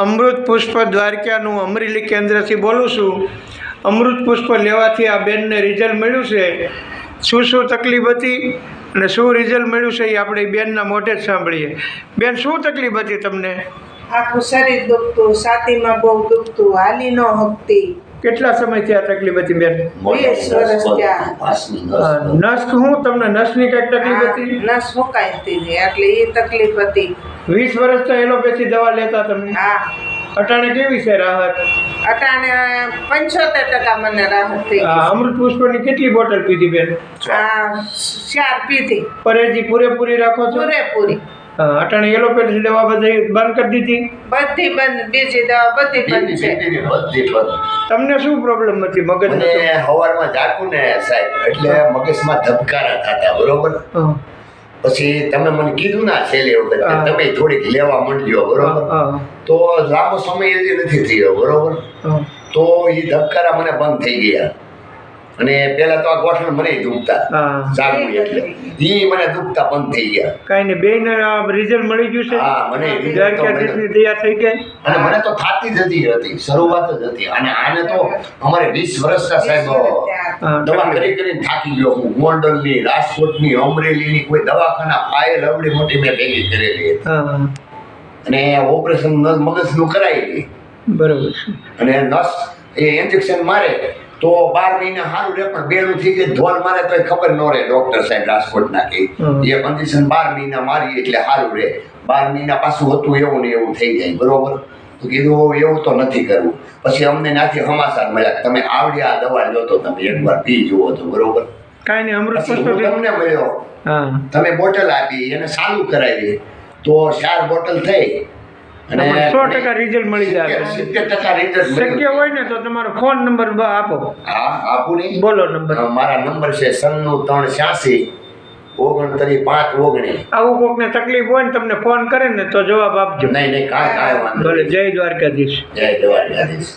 અમૃત પુષ્પ દ્વારકાનું અમરેલી કેન્દ્રથી બોલું છું. અમૃત પુષ્પ લેવાથી આ બેનને રિઝલ્ટ મળ્યું છે. શું શું તકલીફ હતી અને શું રિઝલ્ટ મળ્યું છે એ આપણે બેનના મોઢે જ સાંભળીએ. બેન, શું તકલીફ હતી તમને? આખું શરીર દુખતું, છાતીમાં બહુ દુખતું, હાલી ન હકતી. કેટલા સમયથી આ તકલીફ હતી બેન? 20 વર્ષ થયા. નસ હું તમને નસની કઈક તકલીફ હતી? નસ મુકાઈતી હતી એટલે એ તકલીફ હતી. 20 વર્ષ તો એલોપેથી દવા લેતા તમે? હા. અટાણે કેવી છે રાહત? અટાણે 75% મને રાહત થઈ ગઈ. અમૃત પુષ્પની કેટલી બોટલ પીધી બેન? 4 પીધી. પરેજી પૂરેપૂરી રાખો છો? પૂરેપૂરી. અટાણે એલોપેથી દવા બધી બંધ કરી દીધી? બધી બંધ. બીજી દવા બધી બંધ છે. બધી બંધ. તમને શું પ્રોબ્લેમ હતી મગજ? મને સવારમાં જાગું ને સાહેબ એટલે મગજમાં ધબકારા થતા, બરોબર. પછી તમે મને કીધું ના છેલ્લે વખત તમે થોડીક લેવા માંડજો, બરોબર. તો લાંબો સમય એ નથી થયો, બરોબર. તો એ ધબકારા મને બંધ થઈ ગયા. અને પેલા તો આ ગોઠણ મને દુખતા જાગવું એટલે ઈ મને દુખતા બંધ થઈ ગયા. કઈ ને બેન રિઝલ્ટ મળી ગયું છે? હા, મને દ્વારકાધીશની દયા થઈ ગઈ. અને મને તો થાતી જ હતી, શરૂઆત જ હતી. અને આને તો અમારે 20 વર્ષના સાહેબ દવા કરી કરીને થાકી ગયો હું. ગોંડલની, રાજકોટની, અમરેલીની કોઈ દવાખાના ફાઇલ અવડી મોટી મેં ભેગી કરેલી હતી. અને ઓપરેશન મગજનું કરાયેલી, બરોબર. અને નસ એ ઇન્જેક્શન મારે તો 12 મહિના સારું રહે, પણ બેનું થઈ જાય ધોલ મારે તો ખબર ન રહે. ડોક્ટર સાહેબ રાજકોટના કે એ કન્ડિશન 12 મહિના મારી એટલે સારું રહે. 12 મહિના પાછું હતું એવું ને એવું થઈ જાય, બરોબર. તો કીધું એવું તો નથી કરવું. પછી અમને ત્યાંથી સમાચાર મળ્યા તમે આવડી આ દવા લો તો તમે એકવાર પી જુઓ તો, બરોબર. કાંઈ નહીં, અમૃત પુષ્પ તમને મળ્યો, તમે બોટલ આપી એને ચાલુ કરાવી તો 4 બોટલ થઈ અને 100% રિઝલ્ટ મળી જાય. 70% રિઝલ્ટ શક્ય હોય ને તો તમારો ફોન નંબર આપો. હા, આપું નહીં? બોલો નંબર. મારા નંબર છે 9386 29 5 19. આવું કોકને તકલીફ હોય ને તમને ફોન કરે ને તો જવાબ આપજો. નહીં કાંઈ વાંધો. ભલે. જય દ્વારકાધીશ. જય દ્વારકાધીશ.